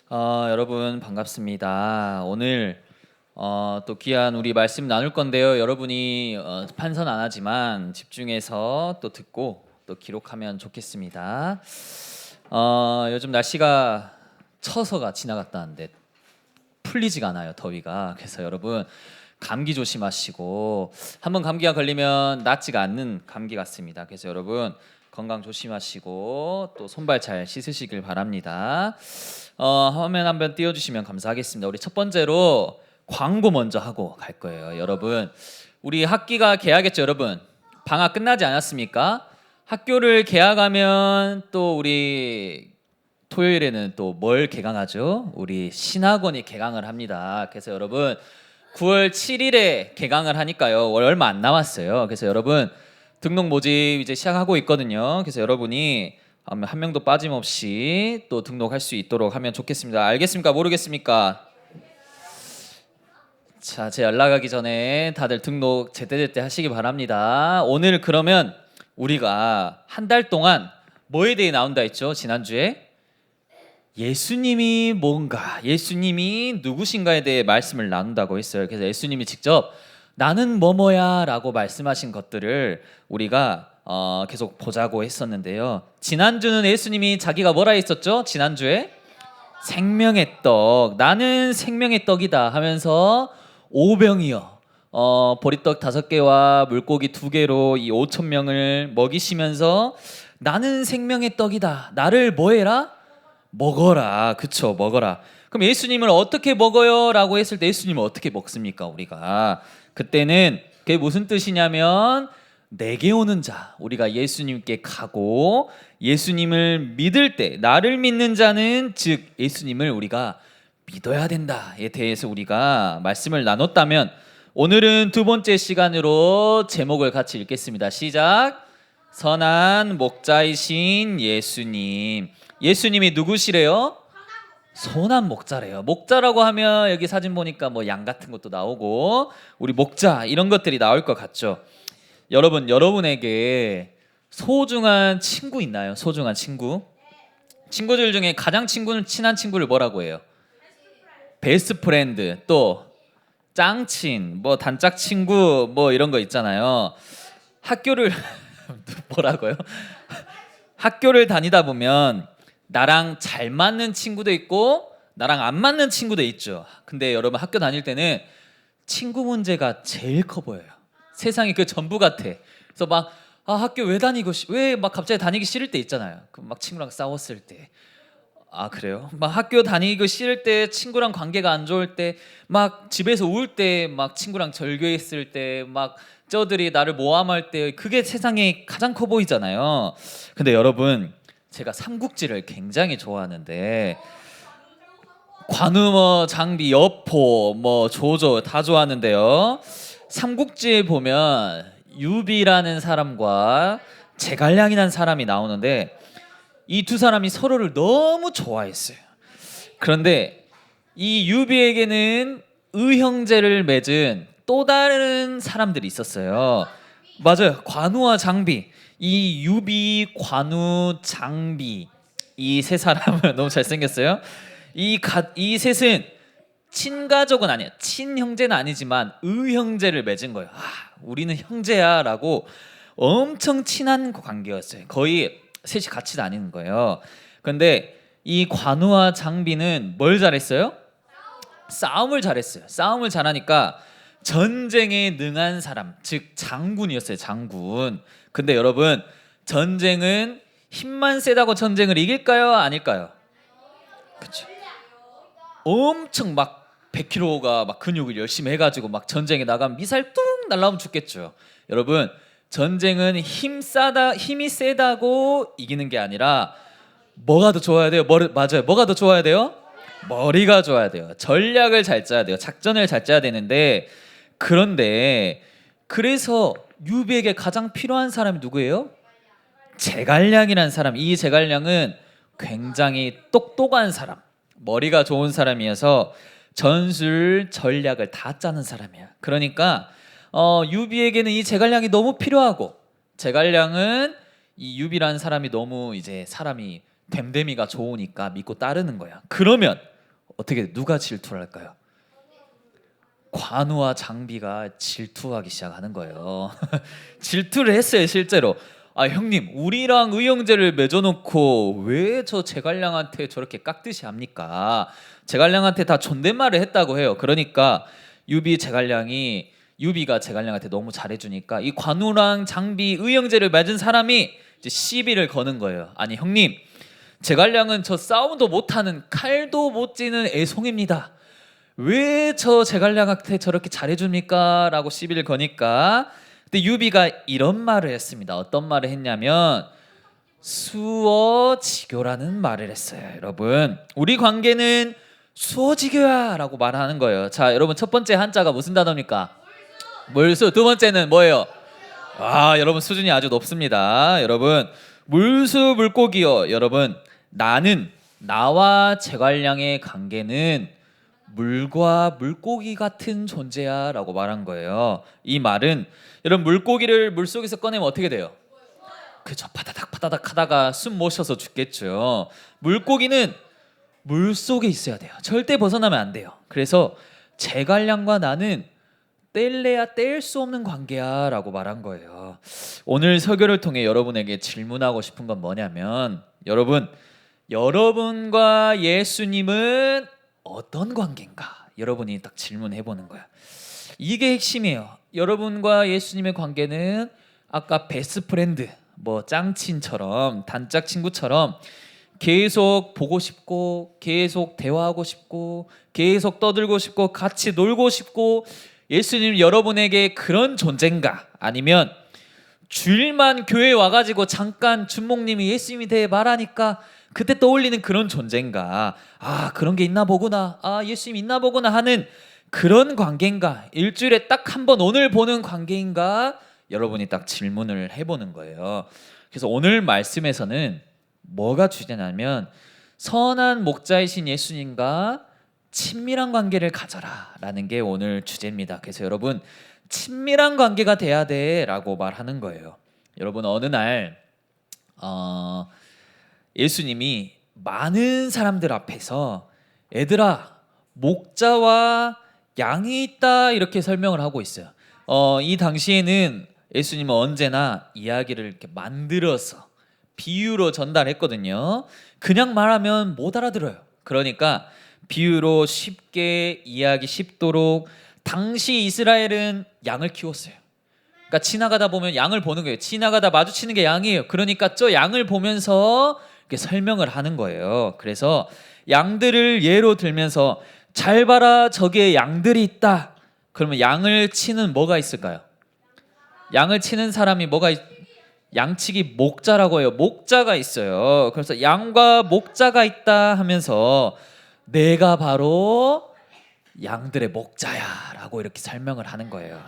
여러분 반갑습니다. 오늘 또 귀한 우리 말씀 나눌 건데요. 여러분이 판선 안 하지만 집중해서 또 듣고 또 기록하면 좋겠습니다. 요즘 날씨가 처서가 지나갔다는데 풀리지가 않아요, 더위가. 그래서 여러분 감기 조심하시고, 한번 감기가 걸리면 낫지가 않는 감기 같습니다. 그래서 여러분 건강 조심하시고 또 손발 잘 씻으시길 바랍니다. 화면 한번 띄워주시면 감사하겠습니다. 우리 첫 번째로 광고 먼저 하고 갈 거예요. 여러분, 우리 학기가 개학했죠. 여러분, 방학 끝나지 않았습니까? 학교를 개학하면 또 우리 토요일에는 또 뭘 개강하죠? 우리 신학원이 개강을 합니다. 그래서 여러분 9월 7일에 개강을 하니까요, 얼마 안 남았어요. 그래서 여러분 등록 모집 이제 시작하고 있거든요. 그래서 여러분이 한 명도 빠짐없이 또 등록할 수 있도록 하면 좋겠습니다. 알겠습니까? 모르겠습니까? 자, 제 연락하기 전에 다들 등록 제때제때 하시기 바랍니다. 오늘 그러면 우리가 한 달 동안 뭐에 대해 나온다 했죠? 지난주에 예수님이 뭔가, 예수님이 누구신가에 대해 말씀을 나눈다고 했어요. 그래서 예수님이 직접 나는 뭐뭐야 라고 말씀하신 것들을 우리가 계속 보자고 했었는데요. 지난주는 예수님이 자기가 뭐라 했었죠? 지난주에 생명의 떡, 나는 생명의 떡이다 하면서 오병이어 보리떡 5개와 물고기 2개로 이 5천 명을 먹이시면서 나는 생명의 떡이다, 나를 뭐해라? 먹어라. 그쵸, 먹어라. 그럼 예수님을 어떻게 먹어요? 라고 했을 때 예수님을 어떻게 먹습니까? 우리가 그때는 그게 무슨 뜻이냐면, 내게 오는 자, 우리가 예수님께 가고 예수님을 믿을 때, 나를 믿는 자는 즉 예수님을 우리가 믿어야 된다에 대해서 우리가 말씀을 나눴다면, 오늘은 두 번째 시간으로 제목을 같이 읽겠습니다. 시작. 선한 목자이신 예수님. 예수님이 누구시래요? 선한 목자래요. 목자라고 하면 여기 사진 보니까 뭐 양 같은 것도 나오고 우리 목자 이런 것들이 나올 것 같죠. 여러분, 여러분에게 소중한 친구 있나요? 소중한 친구? 친구들 중에 가장 친한 친구를 뭐라고 해요? 베스트 프렌드, 또 짱친, 뭐 단짝 친구, 뭐 이런 거 있잖아요. 학교를 뭐라고요? 학교를 다니다 보면 나랑 잘 맞는 친구도 있고 나랑 안 맞는 친구도 있죠. 근데 여러분 학교 다닐 때는 친구 문제가 제일 커 보여요. 세상이 그 전부 같아. 그래서 막 학교 왜 다니고 왜 막 갑자기 다니기 싫을 때 있잖아요. 그 막 친구랑 싸웠을 때. 그래요? 막 학교 다니기 싫을 때, 친구랑 관계가 안 좋을 때, 막 집에서 울 때, 막 친구랑 절교했을 때, 막 저들이 나를 모함할 때, 그게 세상에 가장 커 보이잖아요. 근데 여러분, 제가 삼국지를 굉장히 좋아하는데 관우, 뭐 장비, 여포, 뭐 조조 다 좋아하는데요. 삼국지에 보면 유비라는 사람과 제갈량이라는 사람이 나오는데 이 두 사람이 서로를 너무 좋아했어요. 그런데 이 유비에게는 의형제를 맺은 또 다른 사람들이 있었어요. 맞아요. 관우와 장비. 이 유비, 관우, 장비, 이 세 사람은 너무 잘생겼어요. 이 셋은 친가족은 아니야, 친형제는 아니지만 의형제를 맺은 거예요. 우리는 형제야라고 엄청 친한 관계였어요. 거의 셋이 같이 다니는 거예요. 그런데 이 관우와 장비는 뭘 잘했어요? 싸움을 잘했어요. 싸움을 잘하니까 전쟁에 능한 사람, 즉 장군이었어요. 장군. 근데 여러분, 전쟁은 힘만 세다고 전쟁을 이길까요? 아닐까요? 그렇죠. 엄청 막 100kg가 막 근육을 열심히 해가지고 막 전쟁에 나가면 미사일 뚝 날라오면 죽겠죠. 여러분, 전쟁은 힘이 세다고 이기는 게 아니라 뭐가 더 좋아야 돼요? 맞아요. 뭐가 더 좋아야 돼요? 머리가 좋아야 돼요. 전략을 잘 짜야 돼요. 작전을 잘 짜야 되는데, 그런데 그래서 유비에게 가장 필요한 사람이 누구예요? 제갈량이라는 사람. 이 제갈량은 굉장히 똑똑한 사람, 머리가 좋은 사람이어서 전술 전략을 다 짜는 사람이야. 그러니까 유비에게는 이 제갈량이 너무 필요하고, 제갈량은 이 유비라는 사람이 너무 이제 사람이 됨됨이가 좋으니까 믿고 따르는 거야. 그러면 어떻게 누가 질투를 할까요? 관우와 장비가 질투하기 시작하는 거예요. 질투를 했어요, 실제로. 아, 형님, 우리랑 의형제를 맺어놓고 왜 저 제갈량한테 저렇게 깍듯이 합니까? 제갈량한테 다 존댓말을 했다고 해요. 그러니까 유비가 제갈량한테 너무 잘해주니까 이 관우랑 장비 의형제를 맺은 사람이 이제 시비를 거는 거예요. 아니 형님, 제갈량은 저 싸움도 못하는 칼도 못 찌는 애송입니다. 왜 저 제갈량한테 저렇게 잘해줍니까? 라고 시비를 거니까 근데 유비가 이런 말을 했습니다. 어떤 말을 했냐면 수어지교라는 말을 했어요. 여러분, 우리 관계는 수어지교야 라고 말하는 거예요. 자, 여러분, 첫 번째 한자가 무슨 단어입니까? 물수. 두 번째는 뭐예요? 아, 여러분 수준이 아주 높습니다. 여러분, 물수 물고기요. 여러분, 나와 제갈량의 관계는 물과 물고기 같은 존재야 라고 말한 거예요. 이 말은 여러분, 물고기를 물속에서 꺼내면 어떻게 돼요? 그죠, 파다닥 파다닥 하다가 숨 못 쉬어서 죽겠죠. 물고기는 물속에 있어야 돼요. 절대 벗어나면 안 돼요. 그래서 제갈량과 나는 뗄래야 뗄 수 없는 관계야 라고 말한 거예요. 오늘 설교를 통해 여러분에게 질문하고 싶은 건 뭐냐면, 여러분과 예수님은 어떤 관계인가? 여러분이 딱 질문해 보는 거야. 이게 핵심이에요. 여러분과 예수님의 관계는 아까 베스트 프렌드, 뭐 짱친처럼, 단짝 친구처럼 계속 보고 싶고, 계속 대화하고 싶고, 계속 떠들고 싶고, 같이 놀고 싶고, 예수님 여러분에게 그런 존재인가? 아니면 주일만 교회에 와가지고 잠깐 준목님이 예수님에 대해 말하니까 그때 떠올리는 그런 존재인가? 아, 그런 게 있나 보구나. 아, 예수님 있나 보구나 하는 그런 관계인가? 일주일에 딱 한 번 오늘 보는 관계인가? 여러분이 딱 질문을 해보는 거예요. 그래서 오늘 말씀에서는 뭐가 주제냐면 선한 목자이신 예수님과 친밀한 관계를 가져라 라는 게 오늘 주제입니다. 그래서 여러분, 친밀한 관계가 돼야 돼 라고 말하는 거예요. 여러분, 어느 날 예수님이 많은 사람들 앞에서 얘들아, 목자와 양이 있다 이렇게 설명을 하고 있어요. 이 당시에는 예수님은 언제나 이야기를 이렇게 만들어서 비유로 전달했거든요. 그냥 말하면 못 알아들어요. 그러니까 비유로 쉽게 이해하기 쉽도록 당시 이스라엘은 양을 키웠어요. 그러니까 지나가다 보면 양을 보는 거예요. 지나가다 마주치는 게 양이에요. 그러니까 저 양을 보면서 이렇게 설명을 하는 거예요. 그래서 양들을 예로 들면서 잘 봐라, 저기에 양들이 있다. 그러면 양을 치는 뭐가 있을까요? 양을 치는 사람이 양치기 목자라고 해요. 목자가 있어요. 그래서 양과 목자가 있다 하면서 내가 바로 양들의 목자야 라고 이렇게 설명을 하는 거예요.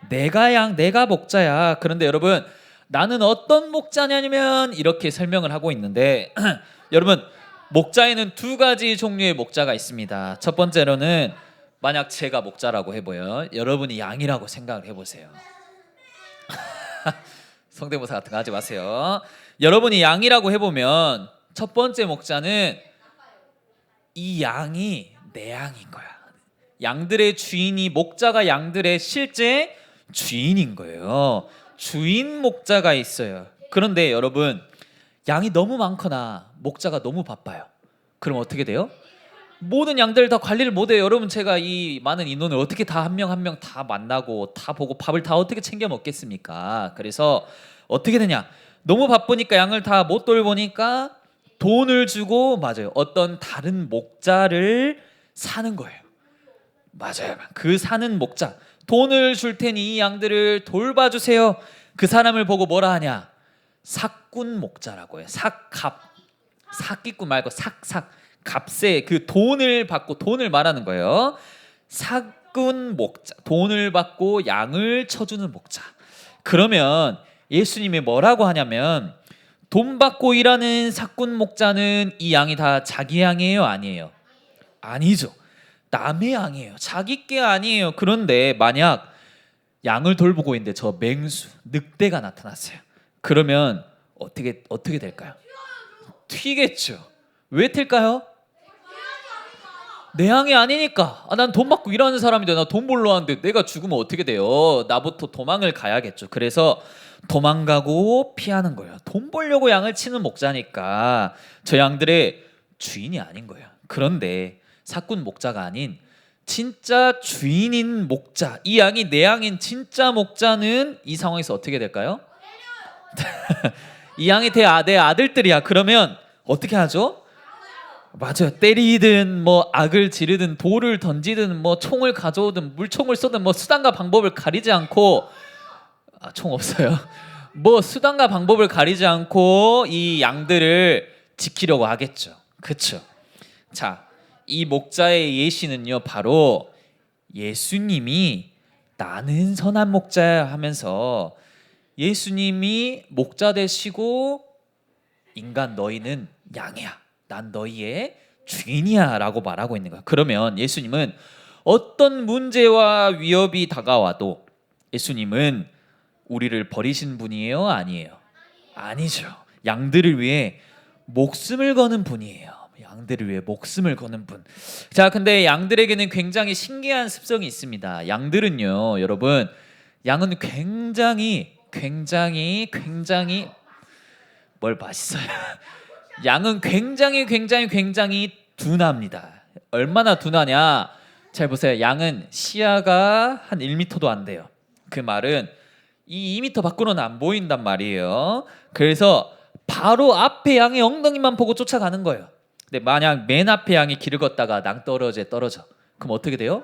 내가 목자야. 그런데 여러분, 나는 어떤 목자냐면 이렇게 설명을 하고 있는데 여러분, 목자에는 두 가지 종류의 목자가 있습니다. 첫 번째로는 만약 제가 목자라고 해보여 여러분이 양이라고 생각을 해보세요. 성대모사 같은 거 하지 마세요. 여러분이 양이라고 해보면 첫 번째 목자는 이 양이 내 양인 거야. 양들의 주인이, 목자가 양들의 실제 주인인 거예요. 주인 목자가 있어요. 그런데 여러분, 양이 너무 많거나 목자가 너무 바빠요. 그럼 어떻게 돼요? 모든 양들 다 관리를 못해요. 여러분, 제가 이 많은 인원을 어떻게 다 한 명 한 명 다 만나고 다 보고 밥을 다 어떻게 챙겨 먹겠습니까? 그래서 어떻게 되냐? 너무 바쁘니까 양을 다 못 돌보니까 돈을 주고, 맞아요, 어떤 다른 목자를 사는 거예요. 맞아요. 그 사는 목자, 돈을 줄 테니 이 양들을 돌봐주세요. 그 사람을 보고 뭐라 하냐? 삭군 목자라고 해요. 사기꾼 말고 값에 그 돈을 받고, 돈을 말하는 거예요. 삭군 목자, 돈을 받고 양을 쳐주는 목자. 그러면 예수님이 뭐라고 하냐면, 돈 받고 일하는 삭군 목자는 이 양이 다 자기 양이에요, 아니에요? 아니죠. 남의 양이에요. 자기 게 아니에요. 그런데 만약 양을 돌보고 있는데 저 맹수, 늑대가 나타났어요. 그러면 어떻게 될까요? 튀겠죠. 왜 튈까요? 내 양이 아니니까. 난 돈 받고 일하는 사람인데 나 돈 벌러 하는데 내가 죽으면 어떻게 돼요? 나부터 도망을 가야겠죠. 그래서 도망가고 피하는 거예요. 돈 벌려고 양을 치는 목자니까 저 양들의 주인이 아닌 거예요. 그런데 사꾼 목자가 아닌 진짜 주인인 목자, 이 양이 내 양인 진짜 목자는 이 상황에서 어떻게 될까요? 이 양이 내 아들들이야. 그러면 어떻게 하죠? 맞아요. 때리든 뭐 악을 지르든 돌을 던지든 뭐 총을 가져오든 물총을 쏘든 뭐 수단과 방법을 가리지 않고 총 없어요. 뭐 수단과 방법을 가리지 않고 이 양들을 지키려고 하겠죠. 그렇죠. 자, 이 목자의 예시는요 바로 예수님이 나는 선한 목자야 하면서 예수님이 목자 되시고 인간 너희는 양이야. 난 너희의 주인이야 라고 말하고 있는 거야. 그러면 예수님은 어떤 문제와 위협이 다가와도 예수님은 우리를 버리신 분이에요? 아니에요? 아니죠. 양들을 위해 목숨을 거는 분이에요. 양들을 위해 목숨을 거는 분. 자, 근데 양들에게는 굉장히 신기한 습성이 있습니다. 양들은요, 여러분, 양은 굉장히 뭘 맛있어요. 양은 굉장히 둔합니다. 얼마나 둔하냐? 잘 보세요. 양은 시야가 한 1m도 안 돼요. 그 말은 이 2m 밖으로는 안 보인단 말이에요. 그래서 바로 앞에 양의 엉덩이만 보고 쫓아가는 거예요. 근데 만약 맨 앞에 양이 길을 걷다가 낭떠러지에 떨어져. 그럼 어떻게 돼요?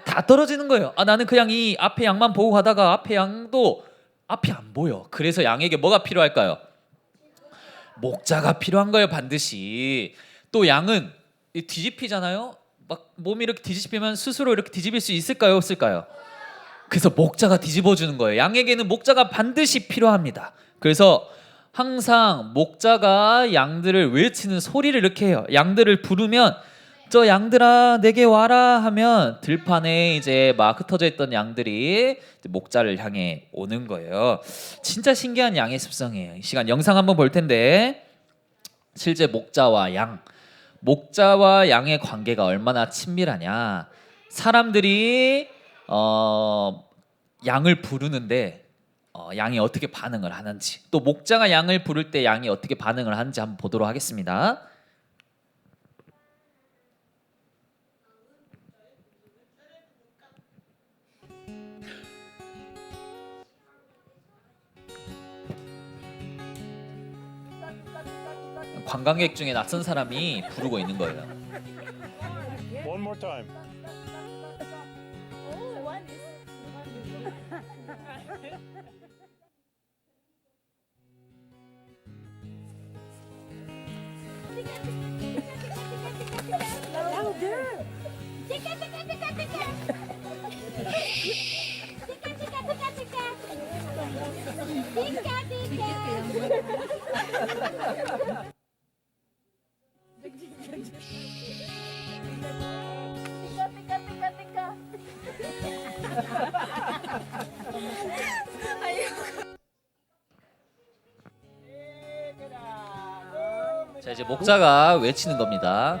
다 떨어지는 거예요. 나는 그냥 이 앞에 양만 보고 가다가 앞에 양도 앞이 안 보여. 그래서 양에게 뭐가 필요할까요? 목자가 필요한 거예요. 반드시. 또 양은 뒤집히잖아요. 막 몸이 이렇게 뒤집히면 스스로 이렇게 뒤집힐 수 있을까요? 없을까요? 그래서 목자가 뒤집어주는 거예요. 양에게는 목자가 반드시 필요합니다. 그래서 항상 목자가 양들을 외치는 소리를 이렇게 해요. 양들을 부르면 저 양들아 내게 와라 하면 들판에 이제 막 흩어져 있던 양들이 목자를 향해 오는 거예요. 진짜 신기한 양의 습성이에요. 이 시간 영상 한번 볼 텐데 실제 목자와 양의 관계가 얼마나 친밀하냐. 사람들이 양을 부르는데 양이 어떻게 반응을 하는지, 또 목자가 양을 부를 때 양이 어떻게 반응을 하는지 한번 보도록 하겠습니다. 관광객 중에 낯선 사람이 부르고 있는 거예요. One more time. 자, 이제 목자가 외치는 겁니다.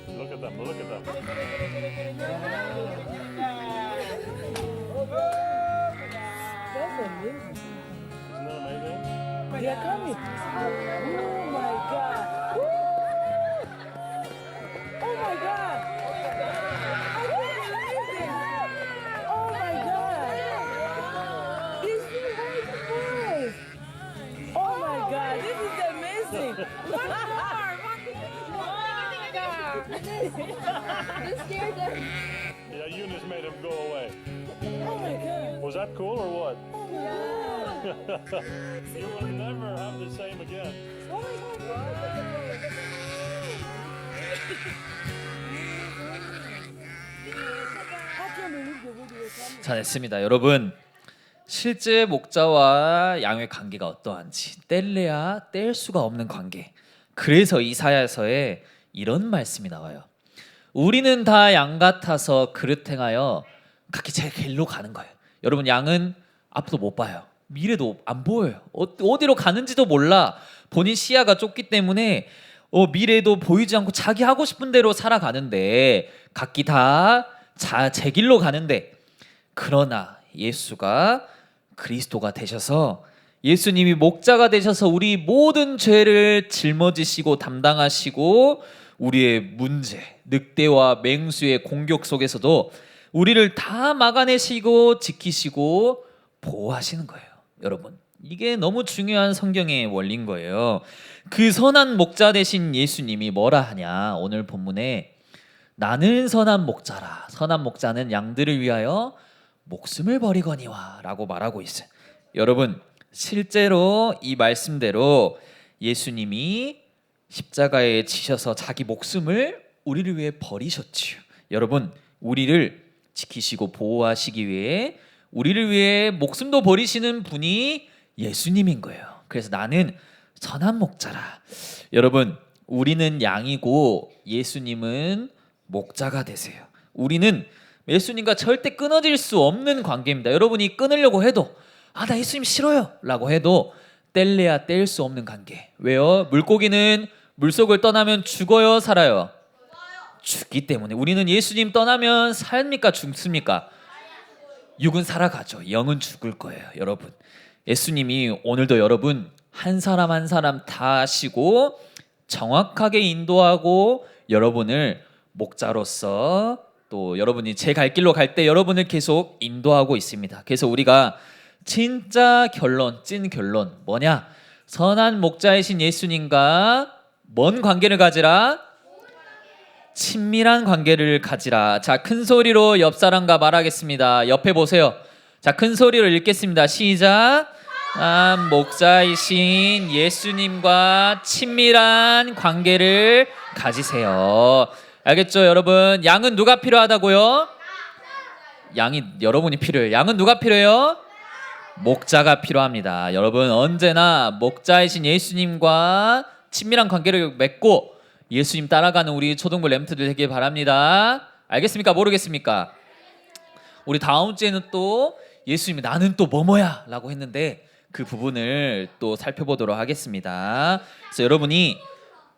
Look at them. Look at them. Isn't that amazing? They are coming. Oh my God. Oh my God. I can't believe it. Oh my God. This is very surprise. Oh my God. This is amazing. One more. You scared them. Yeah, Eunice made him go away. Oh my God. Was that cool or what? Oh my God. You will never have the same again. Oh my God. I can't believe the video is coming. 자, 됐습니다. 여러분, 실제 목자와 양의 관계가 어떠한지 뗄래야 뗄 수가 없는 관계. 그래서 이사야서에 이런 말씀이 나와요. 우리는 다 양 같아서 그릇 행하여 각기 제 길로 가는 거예요. 여러분, 양은 앞도 못 봐요. 미래도 안 보여요. 어디로 가는지도 몰라. 본인 시야가 좁기 때문에 미래도 보이지 않고 자기 하고 싶은 대로 살아가는데 각기 다 제 길로 가는데 그러나 예수가 그리스도가 되셔서 예수님이 목자가 되셔서 우리 모든 죄를 짊어지시고 담당하시고 우리의 문제, 늑대와 맹수의 공격 속에서도 우리를 다 막아내시고 지키시고 보호하시는 거예요. 여러분, 이게 너무 중요한 성경의 원리인 거예요. 그 선한 목자 되신 예수님이 뭐라 하냐? 오늘 본문에 나는 선한 목자라. 선한 목자는 양들을 위하여 목숨을 버리거니와 라고 말하고 있어요. 여러분, 실제로 이 말씀대로 예수님이 십자가에 지셔서 자기 목숨을 우리를 위해 버리셨지요. 여러분, 우리를 지키시고 보호하시기 위해 우리를 위해 목숨도 버리시는 분이 예수님인 거예요. 그래서 나는 선한 목자라. 여러분, 우리는 양이고 예수님은 목자가 되세요. 우리는 예수님과 절대 끊어질 수 없는 관계입니다. 여러분이 끊으려고 해도 나 예수님 싫어요 라고 해도 뗄래야 뗄 수 없는 관계. 왜요? 물고기는 물속을 떠나면 죽어요, 살아요? 죽기 때문에. 우리는 예수님 떠나면 삽니까, 죽습니까? 육은 살아가죠. 영은 죽을 거예요. 여러분, 예수님이 오늘도 여러분 한 사람 한 사람 다 아시고 정확하게 인도하고 여러분을 목자로서 또 여러분이 제 갈 길로 갈 때 여러분을 계속 인도하고 있습니다. 그래서 우리가 진짜 결론, 찐 결론 뭐냐? 선한 목자이신 예수님과 뭔 관계를 가지라? 친밀한 관계를 가지라. 자, 큰 소리로 옆 사람과 말하겠습니다. 옆에 보세요. 자, 큰 소리로 읽겠습니다. 시작. 목자이신 예수님과 친밀한 관계를 가지세요. 알겠죠, 여러분? 양은 누가 필요하다고요? 양이 여러분이 필요해요. 양은 누가 필요해요? 목자가 필요합니다. 여러분, 언제나 목자이신 예수님과 친밀한 관계를 맺고 예수님 따라가는 우리 초등부 렘트들 되길 바랍니다. 알겠습니까? 모르겠습니까? 우리 다음 주에는 또 예수님이 나는 또 뭐뭐야 라고 했는데 그 부분을 또 살펴보도록 하겠습니다. 그래서 여러분이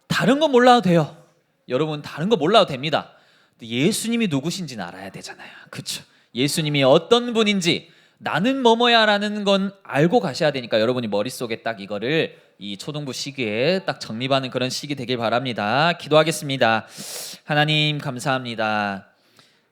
다른 건 몰라도 돼요. 여러분 다른 거 몰라도 됩니다. 예수님이 누구신지는 알아야 되잖아요. 그렇죠? 예수님이 어떤 분인지 나는 뭐뭐야 라는 건 알고 가셔야 되니까 여러분이 머릿속에 딱 이거를 이 초등부 시기에 딱 정립하는 그런 시기 되길 바랍니다. 기도하겠습니다. 하나님 감사합니다.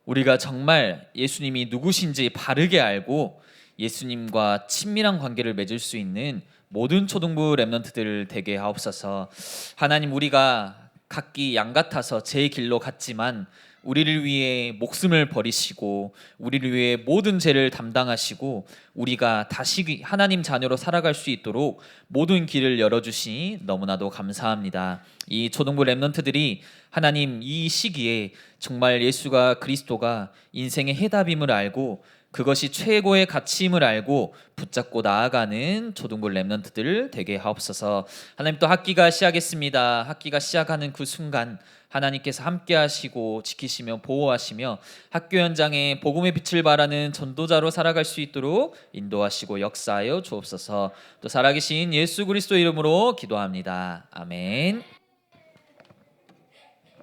우리가 정말 예수님이 누구신지 바르게 알고 예수님과 친밀한 관계를 맺을 수 있는 모든 초등부 렘넌트들 되게 하옵소서. 하나님, 우리가 각기 양 같아서 제 길로 갔지만 우리를 위해 목숨을 버리시고 우리를 위해 모든 죄를 담당하시고 우리가 다시 하나님 자녀로 살아갈 수 있도록 모든 길을 열어주시니 너무나도 감사합니다. 이 초등부 렘넌트들이 하나님 이 시기에 정말 예수가 그리스도가 인생의 해답임을 알고 그것이 최고의 가치임을 알고 붙잡고 나아가는 초등부 렘넌트들 되게 하옵소서. 하나님, 또 학기가 시작했습니다. 학기가 시작하는 그 순간 하나님께서 함께 하시고 지키시며 보호하시며 학교 현장에 복음의 빛을 발하는 전도자로 살아갈 수 있도록 인도하시고 역사하여 주옵소서. 또 살아계신 예수 그리스도 이름으로 기도합니다. 아멘.